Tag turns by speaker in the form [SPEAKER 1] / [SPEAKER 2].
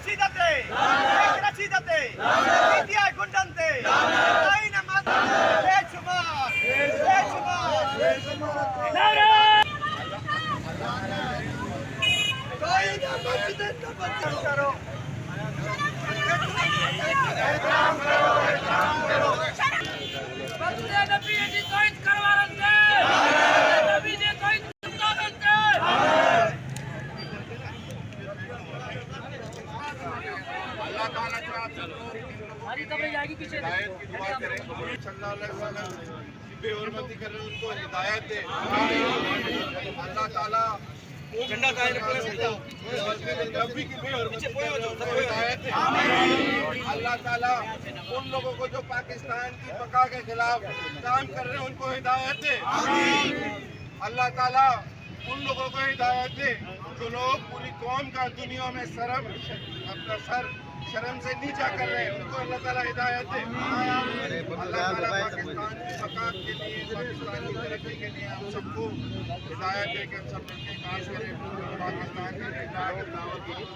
[SPEAKER 1] రక్షితతే రక్షితతే India గుండంతే ఆయన మాత్రం బేషుమార్ నారా कोई ना बचते तो बच करो बचते नबी जी कोई करवारंते नबी जी कोई चुकावंते अल्लाह ताला से आप सब लोग हमारी तबरे जाएगी पीछे हिदायत की दुआ करें सल्लल्लाहु अलैहि वसल्लम की बेहरमती कर उनको हिदायत दे अल्लाह ताला झंडा कायम रखो नबी की बेहरमती हिदायत दे अल्लाह ताला उन लोगों को जो पाकिस्तान की बका के खिलाफ काम कर रहे हैं उनको हिदायत दे अल्लाह ताला उन लोगों को हिदायत दे जो लोग पूरी कौम का दुनिया में अपना सर शर्म से नीचा कर रहे हैं उनको अल्लाह ताला हिदायत दे अल्लाह ताला पाकिस्तान की बका के लिए पाकिस्तान की तरक्की के लिए हम सबको हिदायत दे कि हम सब मिलकर काम करें पाकिस्तान के लिए